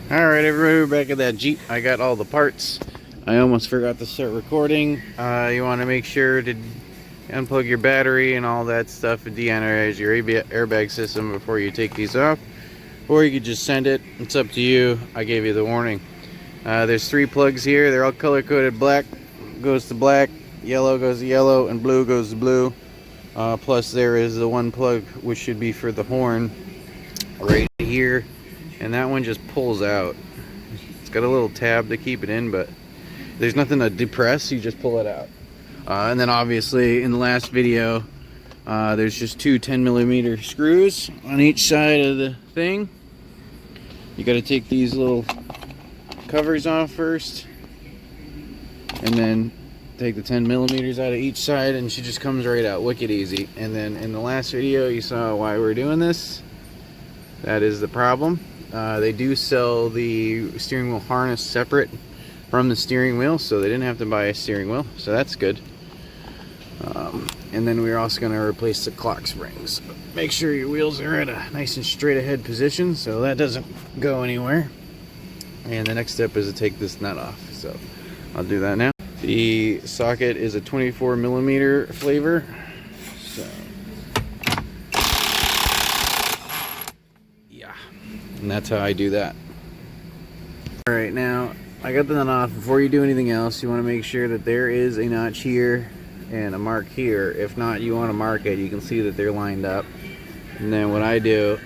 Alright everybody, we're back at that Jeep. I got all the parts. I almost forgot to start recording. You want to make sure to unplug your battery and all that stuff and de-energize your airbag system before you take these off. Or you could just send it. It's up to you. I gave you the warning. There's 3 plugs here. They're all color-coded. Black goes to black, yellow goes to yellow, and blue goes to blue. Plus there is the one plug which should be for the horn right here. And that one just pulls out. It's got a little tab to keep it in, but there's nothing to depress, you just pull it out. And then obviously in the last video, there's just 2 10mm screws on each side of the thing. You got to take these little covers off first, and then take the 10mm out of each side, and she just comes right out, wicked easy. And then in the last video, you saw why we're doing this. That is the problem. They do sell the steering wheel harness separate from the steering wheel, so they didn't have to buy a steering wheel, so that's good. And then we're also going to replace the clock springs. Make sure your wheels are at a nice and straight ahead position so that doesn't go anywhere. And the next step is to take this nut off, so I'll do that now. The socket is a 24mm flavor, so yeah, and that's how I do that. Alright, now I got the nut off. Before you do anything else, you want to make sure that there is a notch here and a mark here. If not, you want to mark it. You can see that they're lined up. And then what I do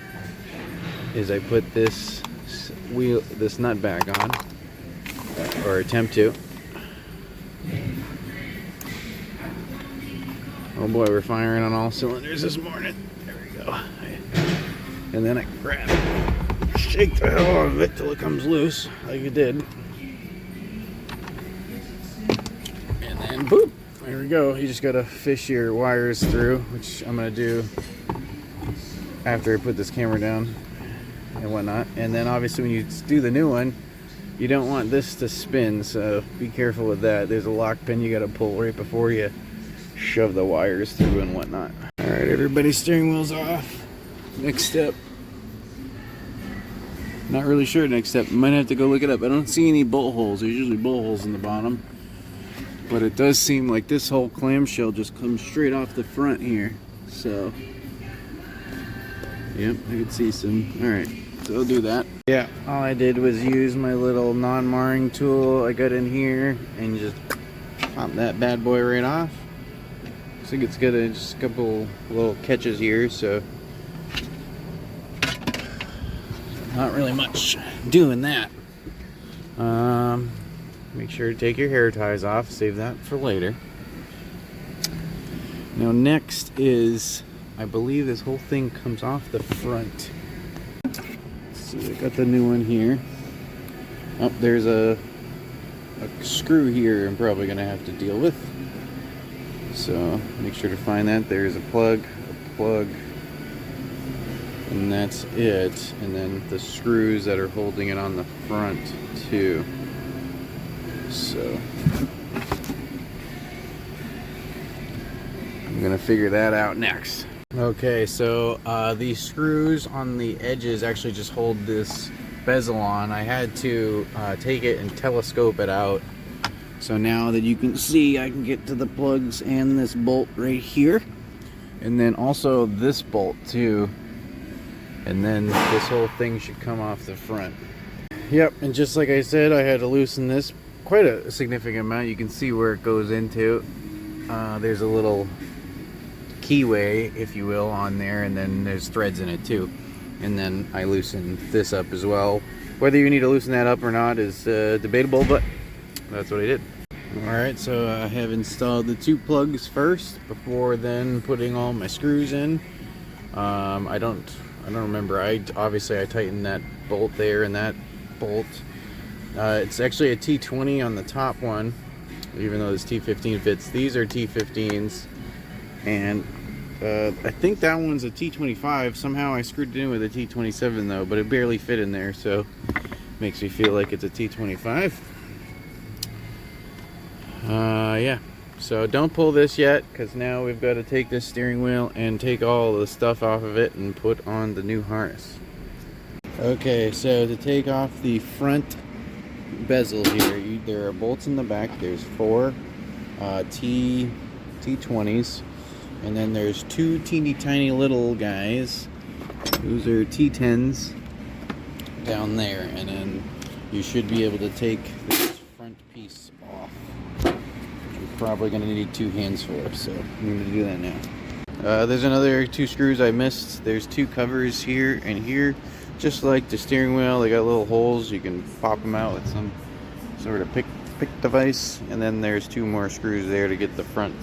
is I put this nut back on, or attempt to. Oh boy, we're firing on all cylinders this morning. There we go. And then I grab it, shake the hell out of it till it comes loose, like it did. And then boop, there we go. You just gotta fish your wires through, which I'm gonna do after I put this camera down and whatnot. And then obviously when you do the new one, you don't want this to spin, so be careful with that. There's a lock pin you gotta pull right before you shove the wires through and whatnot. Alright, everybody's steering wheel's off. Next step. Not really sure next step. Might have to go look it up. I don't see any bolt holes. There's usually bolt holes in the bottom. But it does seem like this whole clamshell just comes straight off the front here. So, yep, I could see some. Alright, so I'll do that. Yeah, all I did was use my little non-marring tool I got in here and just pop that bad boy right off. I think it's got just a couple little catches here, so not really much doing that. Make sure to take your hair ties off, save that for later. Now next is, I believe this whole thing comes off the front. Let's see, I got the new one here. Oh, there's a screw here I'm probably gonna have to deal with. So make sure to find that. There's a plug, and that's it. And then the screws that are holding it on the front too. So I'm gonna figure that out next. Okay, so these screws on the edges actually just hold this bezel on. I had to take it and telescope it out. So now that you can see, I can get to the plugs and this bolt right here. And then also this bolt too. And then this whole thing should come off the front. Yep, and just like I said, I had to loosen this quite a significant amount. You can see where it goes into. There's a little keyway, if you will, on there, and then there's threads in it too. And then I loosened this up as well. Whether you need to loosen that up or not is debatable, but that's what I did. Alright, so I have installed the 2 plugs first before then putting all my screws in. I don't remember. Obviously I tightened that bolt there and that bolt. It's actually a T20 on the top one, even though this T15 fits. These are T15s, and I think that one's a T25. Somehow I screwed it in with a T27 though, but it barely fit in there, so makes me feel like it's a T25. Yeah, so don't pull this yet, because now we've got to take this steering wheel and take all the stuff off of it and put on the new harness. Okay, so to take off the front bezel here, there are bolts in the back. There's 4 T20s, and then there's 2 teeny tiny little guys. Those are T10s down there, and then you should be able to take this front piece off. You're probably going to need 2 hands for, so I'm going to do that now. There's another 2 screws I missed. There's 2 covers here and here. Just like the steering wheel, they got little holes. You can pop them out with some sort of pick device. And then there's 2 more screws there to get the front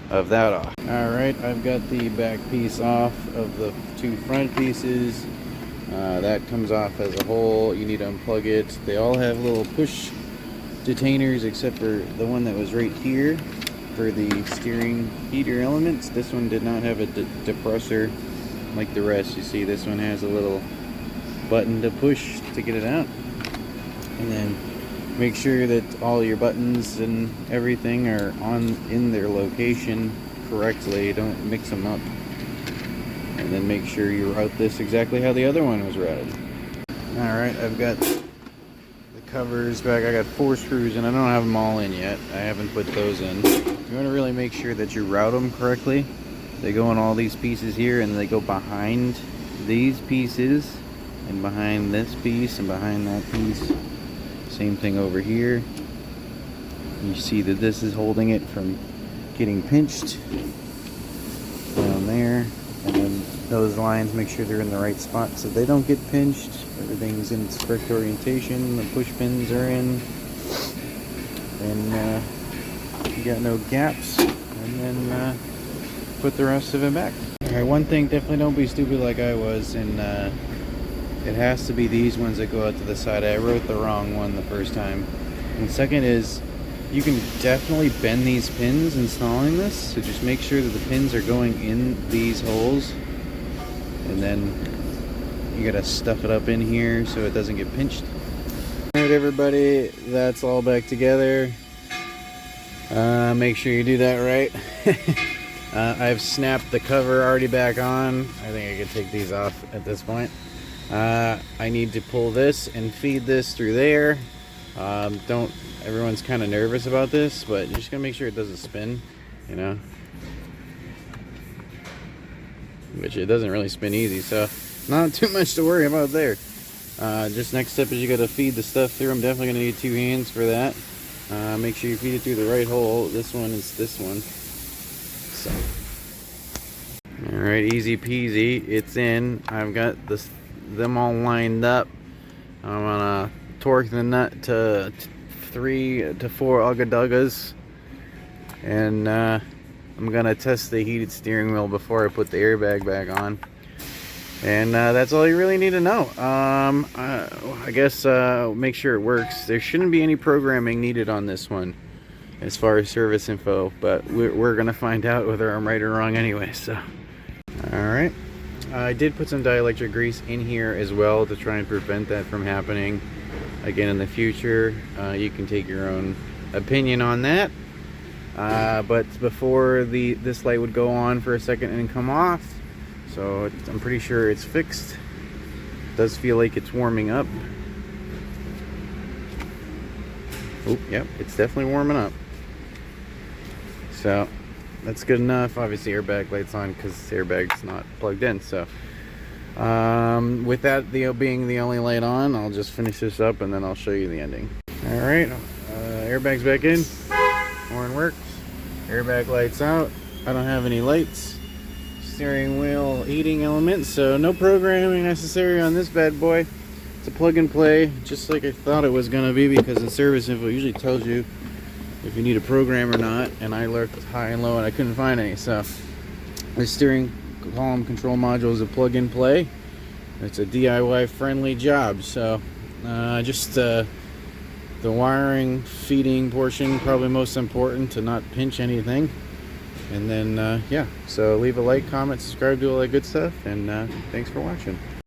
of that off. Alright, I've got the back piece off of the 2 front pieces. That comes off as a whole. You need to unplug it. They all have little push detainers except for the one that was right here for the steering heater elements. This one did not have a depressor like the rest. You see, this one has a little button to push to get it out. And then make sure that all your buttons and everything are in their location correctly. Don't mix them up. And then make sure you route this exactly how the other one was routed. Alright, I've got the covers back. I got 4 screws and I don't have them all in yet. I haven't put those in. You want to really make sure that you route them correctly. They go in all these pieces here, and they go behind these pieces, and behind this piece, and behind that piece. Same thing over here. You see that this is holding it from getting pinched down there. And then those lines, make sure they're in the right spot so they don't get pinched. Everything's in its correct orientation. The push pins are in. And you got no gaps. And then put the rest of it back. Alright, one thing, definitely don't be stupid like I was. And it has to be these ones that go out to the side. I wrote the wrong one the first time. And second is, you can definitely bend these pins installing this, so just make sure that the pins are going in these holes, and then you gotta stuff it up in here so it doesn't get pinched. Alright everybody, that's all back together. Make sure you do that right. I've snapped the cover already back on. I think I could take these off at this point. I need to pull this and feed this through there. Everyone's kind of nervous about this, but you're just gonna make sure it doesn't spin, you know, which it doesn't really spin easy, so not too much to worry about there. Just next step is you gotta feed the stuff through. I'm definitely gonna need 2 hands for that. Make sure you feed it through the right hole. This one is this one. So, all right, easy peasy, it's in. I've got them all lined up. I'm gonna torque the nut to 3 to 4 ugga-duggas, and I'm gonna test the heated steering wheel before I put the airbag back on, and that's all you really need to know. I guess make sure it works. There shouldn't be any programming needed on this one as far as service info, but we're gonna find out whether I'm right or wrong anyway. So alright, I did put some dielectric grease in here as well to try and prevent that from happening again in the future. You can take your own opinion on that, but before this light would go on for a second and come off, so I'm pretty sure it's fixed. It does feel like it's warming up. Oh, yep, it's definitely warming up. So that's good enough. Obviously airbag light's on because the airbag's not plugged in. So with that being the only light on, I'll just finish this up and then I'll show you the ending. Alright, airbag's back in, horn works, airbag lights out. I don't have any lights, steering wheel heating element, so no programming necessary on this bad boy. It's a plug and play, just like I thought it was gonna be, because the service info usually tells you if you need a program or not, and I looked high and low and I couldn't find any. So the steering column control module is a plug and play. It's a DIY friendly job. So just the wiring feeding portion, probably most important to not pinch anything. And then yeah, so leave a like, comment, subscribe, do all that good stuff, and thanks for watching.